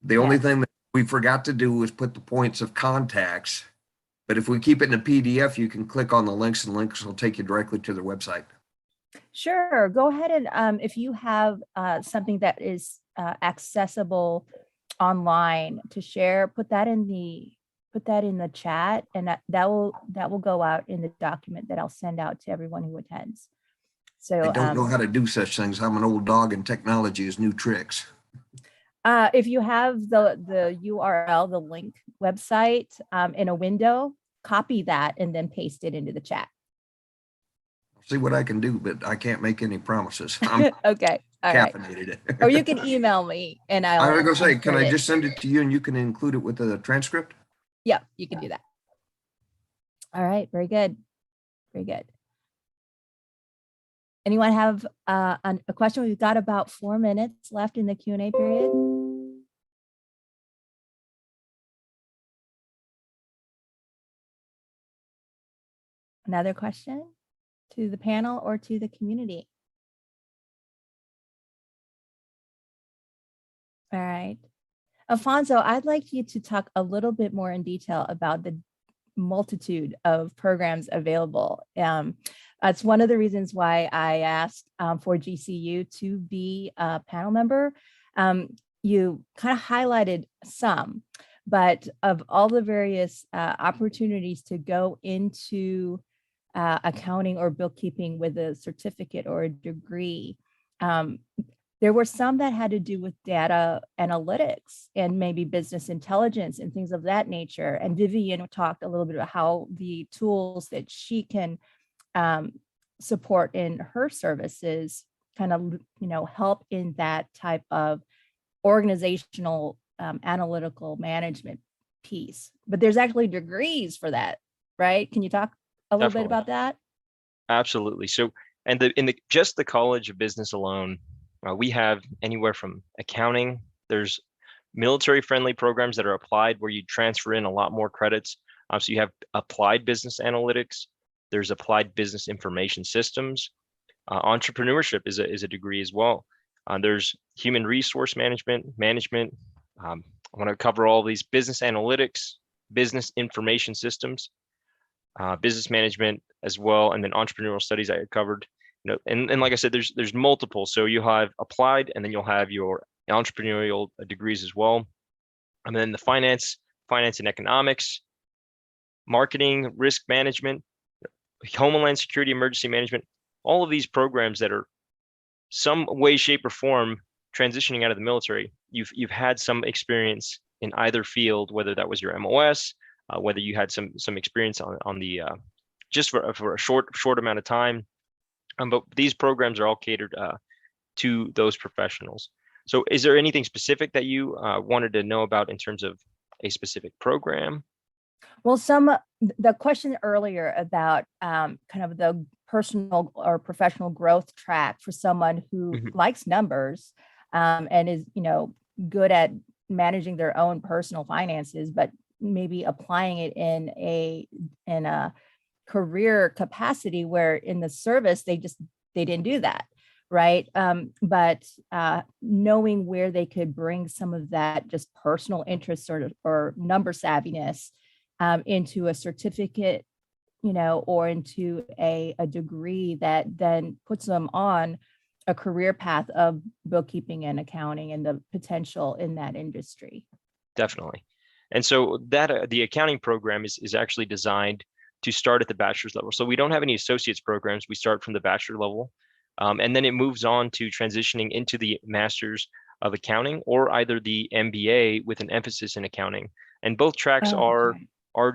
[SPEAKER 7] The only thing that we forgot to do is put the points of contacts. But if we keep it in a PDF, you can click on the links, and links will take you directly to their website.
[SPEAKER 1] Sure. Go ahead and if you have something that is accessible online to share, put that in the chat, and that will go out in the document that I'll send out to everyone who attends. So
[SPEAKER 7] I don't know how to do such things. I'm an old dog, and technology is new tricks.
[SPEAKER 1] If you have the URL, the link website in a window, copy that and then paste it into the chat.
[SPEAKER 7] See what I can do, but I can't make any promises. I'm
[SPEAKER 1] Okay. All right.
[SPEAKER 7] caffeinated.
[SPEAKER 1] Or you can email me and
[SPEAKER 7] I was
[SPEAKER 1] I'll
[SPEAKER 7] gonna say, can I
[SPEAKER 1] insert it.
[SPEAKER 7] just send it to you and you can include it with the transcript?
[SPEAKER 1] Yeah, you can do that. All right. Very good. Very good. Anyone have a question? We've got about 4 minutes left in the Q&A period. Another question to the panel or to the community? All right. Alfonso, I'd like you to talk a little bit more in detail about the multitude of programs available. That's one of the reasons why I asked for GCU to be a panel member. You kind of highlighted some, but of all the various opportunities to go into accounting or bookkeeping with a certificate or a degree, there were some that had to do with data analytics and maybe business intelligence and things of that nature. And Vivian talked a little bit about how the tools that she can support in her services kind of, help in that type of organizational analytical management piece. But there's actually degrees for that, right? Can you talk a little bit about that?
[SPEAKER 3] Absolutely. So, and in just the College of Business alone, we have anywhere from accounting. There's military-friendly programs that are applied where you transfer in a lot more credits. So you have applied business analytics. There's applied business information systems. Entrepreneurship is a degree as well. There's human resource management. I want to cover all these: business analytics, business information systems, business management as well, and then entrepreneurial studies I had covered. And like I said, there's multiple. So you have applied, and then you'll have your entrepreneurial degrees as well. And then the finance and economics, marketing, risk management, homeland security, emergency management, all of these programs that are some way, shape, or form transitioning out of the military. You've had some experience in either field, whether that was your MOS, whether you had some experience on the just for a short amount of time. But these programs are all catered to those professionals. So is there anything specific that you wanted to know about in terms of a specific program?
[SPEAKER 1] Well, the question earlier about kind of the personal or professional growth track for someone who likes numbers and is, good at managing their own personal finances, but maybe applying it in a career capacity where in the service they didn't do that, right? But knowing where they could bring some of that just personal interest or number savviness into a certificate, or into a degree that then puts them on a career path of bookkeeping and accounting and the potential in that industry.
[SPEAKER 3] Definitely. And so that the accounting program is actually designed to start at the bachelor's level. So we don't have any associate's programs. We start from the bachelor level, and then it moves on to transitioning into the master's of accounting or either the MBA with an emphasis in accounting. And both tracks are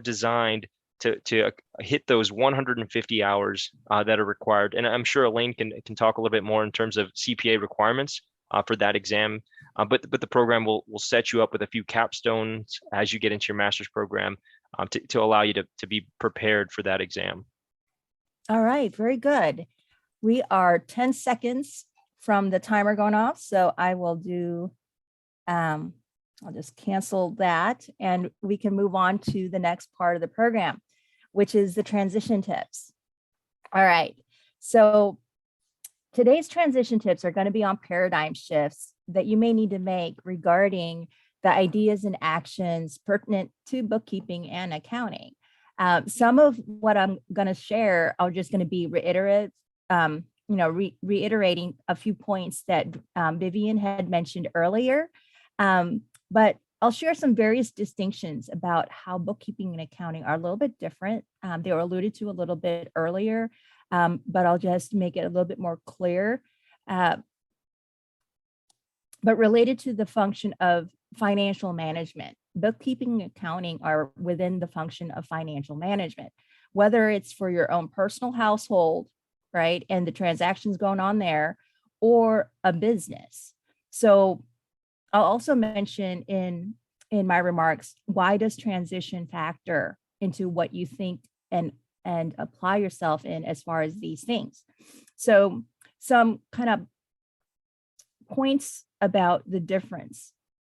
[SPEAKER 3] designed to hit those 150 hours that are required. And I'm sure Elaine can talk a little bit more in terms of CPA requirements for that exam. But the program will set you up with a few capstones as you get into your master's program to allow you to be prepared for that exam.
[SPEAKER 1] All right, very good. We are 10 seconds from the timer going off. So I will do, I'll just cancel that and we can move on to the next part of the program, which is the transition tips. All right, so today's transition tips are going to be on paradigm shifts that you may need to make regarding the ideas and actions pertinent to bookkeeping and accounting. Some of what I'm going to share are just going to be reiterating a few points that Vivian had mentioned earlier. But I'll share some various distinctions about how bookkeeping and accounting are a little bit different. They were alluded to a little bit earlier, but I'll just make it a little bit more clear. But related to the function of financial management. Bookkeeping and accounting are within the function of financial management, whether it's for your own personal household, right, and the transactions going on there, or a business. So I'll also mention in my remarks, why does transition factor into what you think and apply yourself in as far as these things? So some kind of points about the difference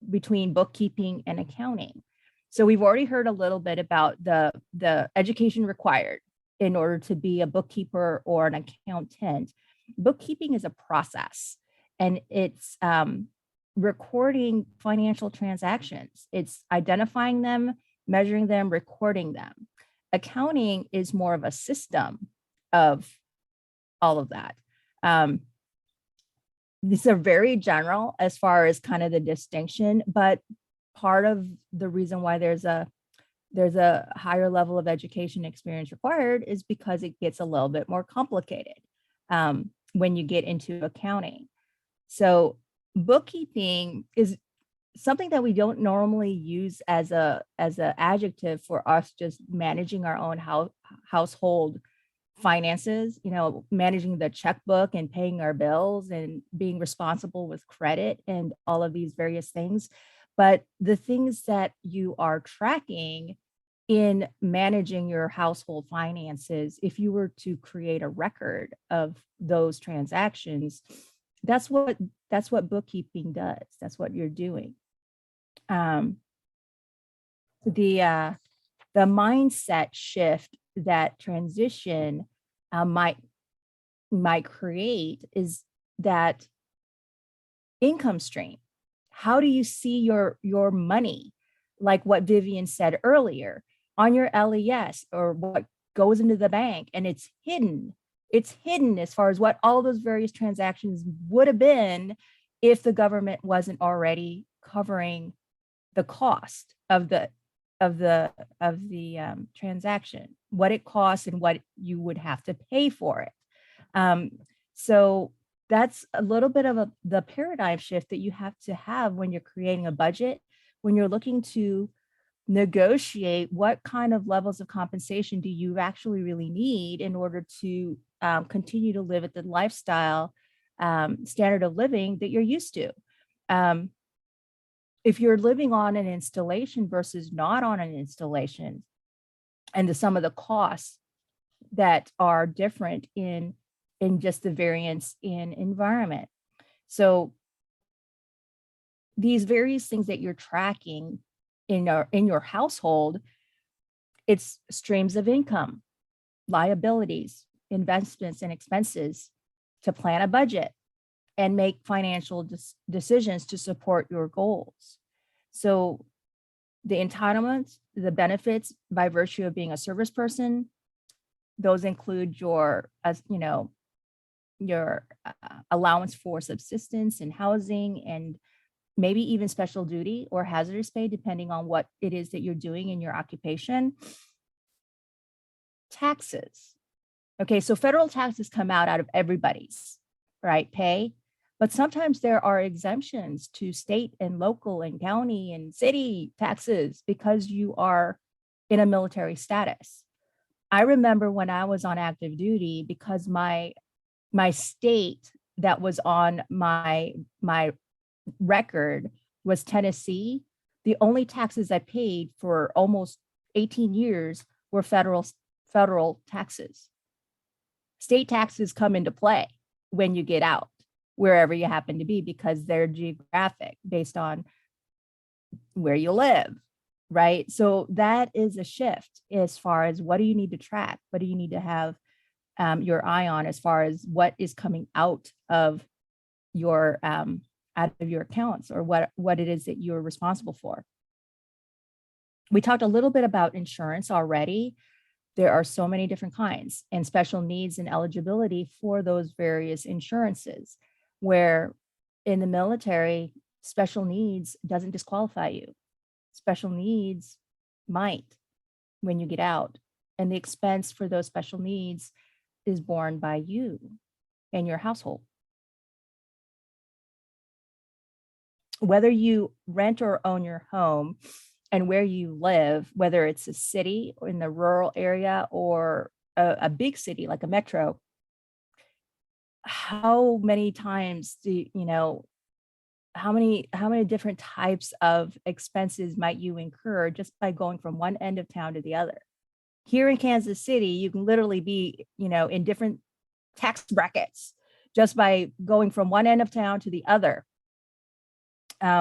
[SPEAKER 1] between bookkeeping and accounting. So we've already heard a little bit about the education required in order to be a bookkeeper or an accountant. Bookkeeping is a process, and it's recording financial transactions. It's identifying them, measuring them, recording them. Accounting is more of a system of all of that. These are very general as far as kind of the distinction, but part of the reason why there's a higher level of education experience required is because it gets a little bit more complicated when you get into accounting. So bookkeeping is something that we don't normally use as a adjective for us just managing our own household finances, managing the checkbook and paying our bills and being responsible with credit and all of these various things. But the things that you are tracking in managing your household finances, if you were to create a record of those transactions, that's what bookkeeping does. That's what you're doing. The mindset shift that transition might create is that income stream. How do you see your money? Like what Vivian said earlier, on your LES or what goes into the bank, and it's hidden. It's hidden as far as what all those various transactions would have been if the government wasn't already covering the cost of the transaction, what it costs and what you would have to pay for it. So that's a little bit of the paradigm shift that you have to have when you're creating a budget, when you're looking to negotiate what kind of levels of compensation do you actually really need in order to continue to live at the lifestyle standard of living that you're used to. If you're living on an installation versus not on an installation, and some of the costs that are different in just the variance in environment. So these various things that you're tracking in your household, it's streams of income, liabilities, investments, and expenses to plan a budget and make financial decisions to support your goals. So the entitlements, the benefits by virtue of being a service person, those include your allowance for subsistence and housing, and maybe even special duty or hazardous pay, depending on what it is that you're doing in your occupation. Taxes. Okay, so federal taxes come out of everybody's, right, pay, but sometimes there are exemptions to state and local and county and city taxes because you are in a military status. I remember when I was on active duty, because my state that was on my record was Tennessee, the only taxes I paid for almost 18 years were federal taxes. State taxes come into play when you get out, wherever you happen to be, because they're geographic based on where you live, right? So that is a shift as far as what do you need to track? What do you need to have your eye on as far as what is coming out of your accounts, or what it is that you're responsible for. We talked a little bit about insurance already. There are so many different kinds and special needs and eligibility for those various insurances, where in the military, special needs doesn't disqualify you. Special needs might when you get out, and the expense for those special needs is borne by you and your household. whether you rent or own your home and where you live, whether it's a city or in the rural area or a big city like a metro, how many times how many different types of expenses might you incur just by going from one end of town to the other? Here in Kansas City, you can literally be, in different tax brackets just by going from one end of town to the other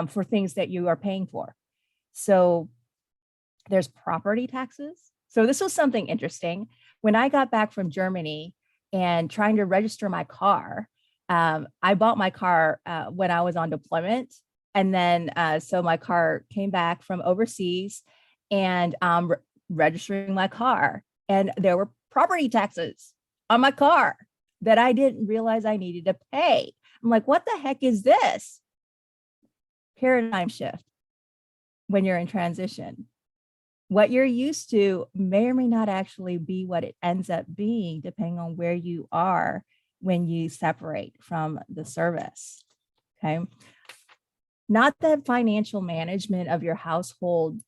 [SPEAKER 1] for things that you are paying for. So there's property taxes. So this was something interesting. When I got back from Germany and trying to register my car, I bought my car when I was on deployment. And then, so my car came back from overseas and registering my car. And there were property taxes on my car that I didn't realize I needed to pay. I'm like, what the heck is this? Paradigm shift when you're in transition. What you're used to may or may not actually be what it ends up being, depending on where you are when you separate from the service. Okay. Not that financial management of your household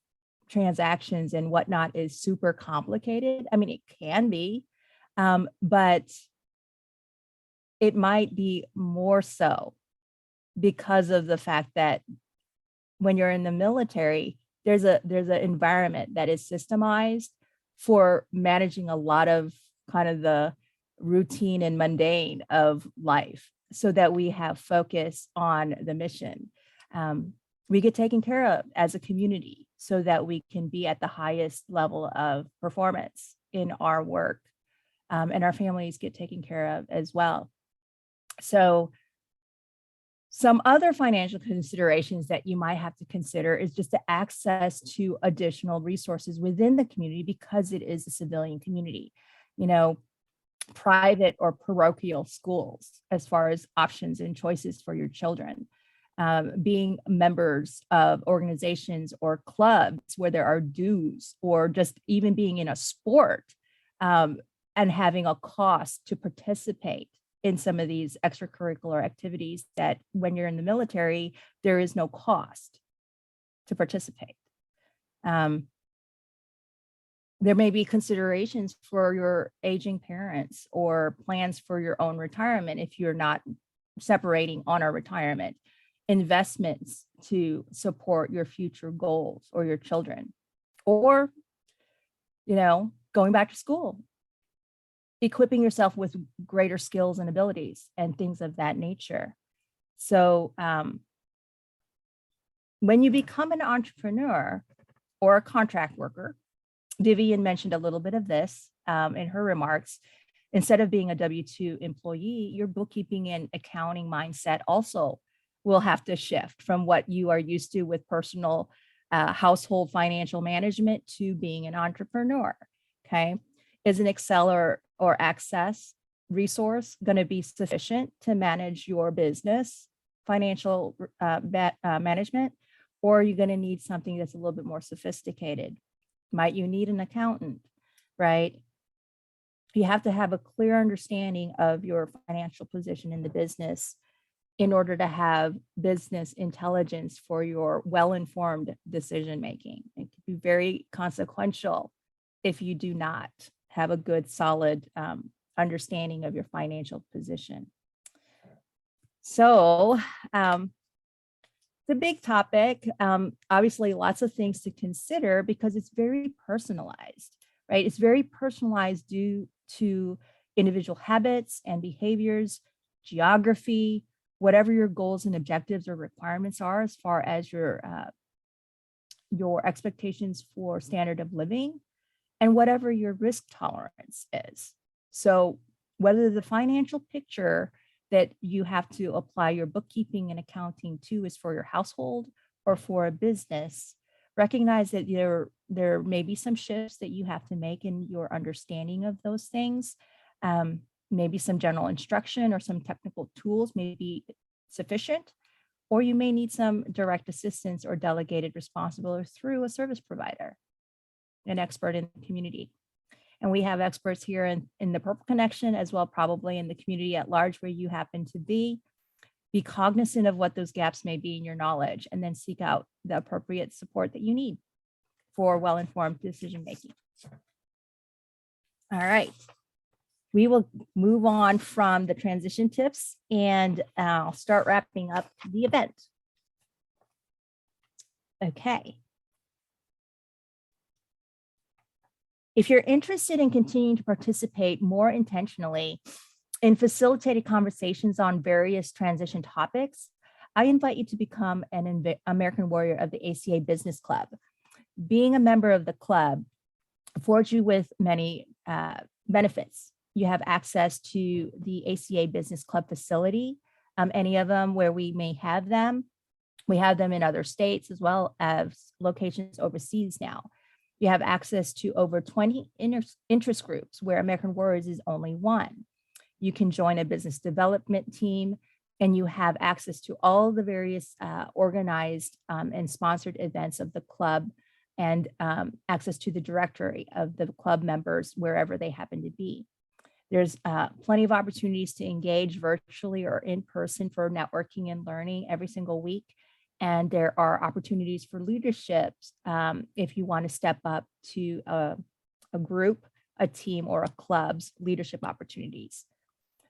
[SPEAKER 1] transactions and whatnot is super complicated. I mean, it can be, but it might be more so because of the fact that when you're in the military, there's an environment that is systemized for managing a lot of kind of the routine and mundane of life so that we have focus on the mission. We get taken care of as a community so that we can be at the highest level of performance in our work, and our families get taken care of as well. So some other financial considerations that you might have to consider is just the access to additional resources within the community because it is a civilian community, private or parochial schools as far as options and choices for your children, being members of organizations or clubs where there are dues, or just even being in a sport and having a cost to participate in some of these extracurricular activities that when you're in the military, there is no cost to participate. There may be considerations for your aging parents or plans for your own retirement if you're not separating on a retirement, investments to support your future goals or your children, or, going back to school, equipping yourself with greater skills and abilities and things of that nature. So when you become an entrepreneur or a contract worker, Vivian mentioned a little bit of this in her remarks. Instead of being a W-2 employee, your bookkeeping and accounting mindset also will have to shift from what you are used to with personal household financial management to being an entrepreneur. Okay. Is an Excel or Access resource going to be sufficient to manage your business financial management, or are you going to need something that's a little bit more sophisticated? Might you need an accountant, right? You have to have a clear understanding of your financial position in the business in order to have business intelligence for your well-informed decision-making. It could be very consequential if you do not have a good, solid understanding of your financial position. So the big topic, obviously lots of things to consider because it's very personalized, right? It's very personalized due to individual habits and behaviors, geography, whatever your goals and objectives or requirements are as far as your expectations for standard of living, and whatever your risk tolerance is. So whether the financial picture that you have to apply your bookkeeping and accounting to is for your household or for a business, recognize that there may be some shifts that you have to make in your understanding of those things. Maybe some general instruction or some technical tools may be sufficient, or you may need some direct assistance or delegated responsibility through a service provider, an expert in the community. And we have experts here in the Purple Connection as well, probably in the community at large where you happen to be. Be cognizant of what those gaps may be in your knowledge, and then seek out the appropriate support that you need for well-informed decision-making. All right. We will move on from the transition tips, and I'll start wrapping up the event. Okay. If you're interested in continuing to participate more intentionally in facilitated conversations on various transition topics, I invite you to become an American Warrior of the ACA Business Club. Being a member of the club affords you with many benefits. You have access to the ACA Business Club facility, any of them where we may have them. We have them in other states as well as locations overseas now. You have access to over 20 interest groups where American Warriors is only one. You can join a business development team, and you have access to all the various organized and sponsored events of the club, and access to the directory of the club members wherever they happen to be. There's plenty of opportunities to engage virtually or in person for networking and learning every single week. And there are opportunities for leadership if you want to step up to a group, a team, or a club's leadership opportunities.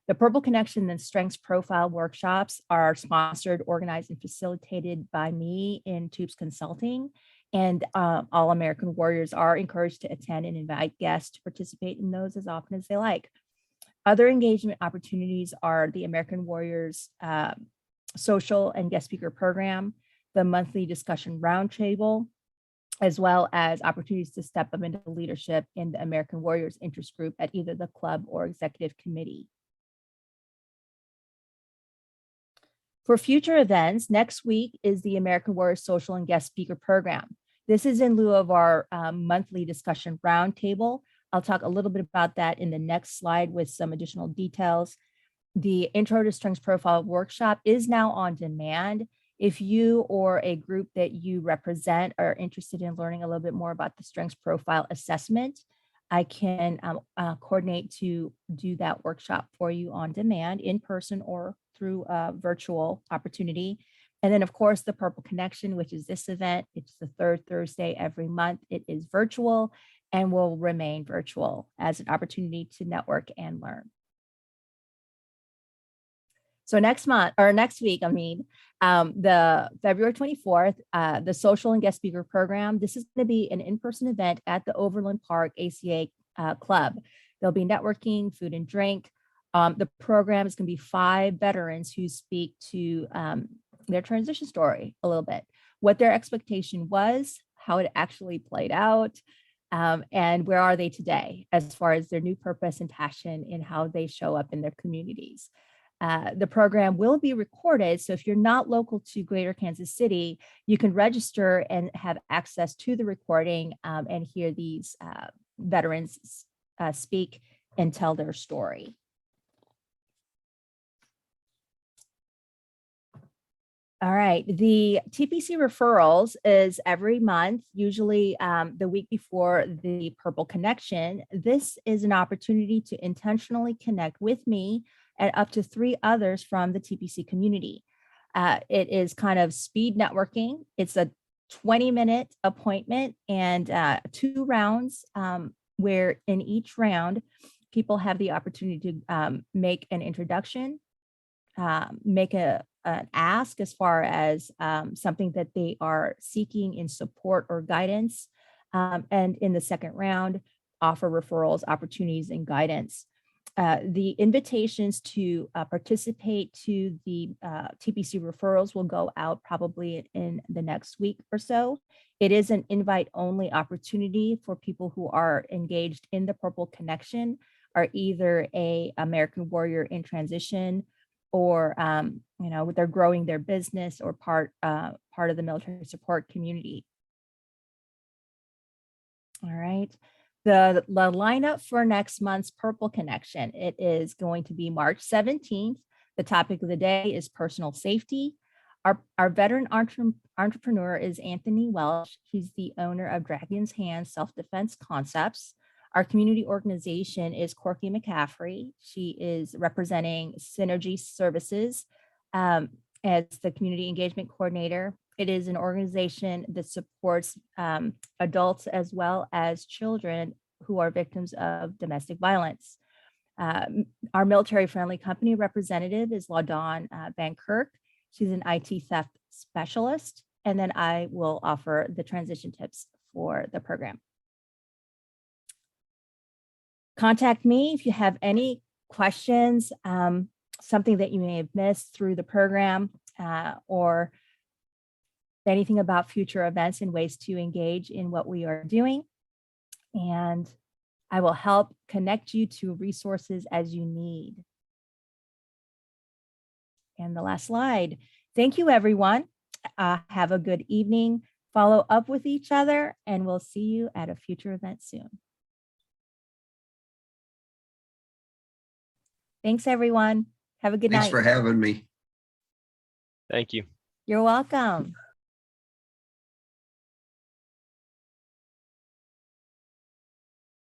[SPEAKER 1] The Purple Connection and Strengths Profile workshops are sponsored, organized, and facilitated by me in Toops Consulting. And all American Warriors are encouraged to attend and invite guests to participate in those as often as they like. Other engagement opportunities are the American Warriors social and guest speaker program, the monthly discussion roundtable, as well as opportunities to step up into leadership in the American Warriors interest group at either the club or executive committee. For future events, next week is the American Warriors social and guest speaker program. This is in lieu of our monthly discussion roundtable. I'll talk a little bit about that in the next slide with some additional details. The Intro to Strengths Profile workshop is now on demand. If you or a group that you represent are interested in learning a little bit more about the Strengths Profile assessment, I can coordinate to do that workshop for you on demand, in person or through a virtual opportunity. And then, of course, the Purple Connection, which is this event. It's the third Thursday every month. It is virtual and will remain virtual as an opportunity to network and learn. So next week, the February 24th, the social and guest speaker program, this is going to be an in-person event at the Overland Park ACA Club. There'll be networking, food and drink. The program is going to be 5 veterans who speak to their transition story a little bit, what their expectation was, how it actually played out, and where are they today as far as their new purpose and passion in how they show up in their communities. The program will be recorded, so if you're not local to Greater Kansas City, you can register and have access to the recording and hear these veterans speak and tell their story. All right, the TPC referrals is every month, usually the week before the Purple Connection. This is an opportunity to intentionally connect with me and up to 3 others from the TPC community. It is kind of speed networking. It's a 20-minute appointment and 2 rounds where in each round, people have the opportunity to make an introduction, make an ask as far as something that they are seeking in support or guidance. And in the second round, offer referrals, opportunities, and guidance. The invitations to participate to the TPC referrals will go out probably in the next week or so. It is an invite-only opportunity for people who are engaged in the Purple Connection, are either a American Warrior in transition, or they're growing their business, or part of the military support community. All right. The lineup for next month's Purple Connection, it is going to be March 17th. The topic of the day is personal safety. Our veteran entrepreneur is Anthony Welsh. He's the owner of Dragon's Hand Self-Defense Concepts. Our community organization is Corky McCaffrey. She is representing Synergy Services. as the Community Engagement Coordinator. It is an organization that supports adults as well as children who are victims of domestic violence. Our military-friendly company representative is LaDawn Van Kirk. She's an IT theft specialist. And then I will offer the transition tips for the program. Contact me if you have any questions, something that you may have missed through the program, or anything about future events and ways to engage in what we are doing. And I will help connect you to resources as you need. And the last slide. Thank you, everyone. Have a good evening. Follow up with each other, and we'll see you at a future event soon. Thanks, everyone. Have a good night.
[SPEAKER 7] Thanks for having me.
[SPEAKER 3] Thank you.
[SPEAKER 1] You're welcome.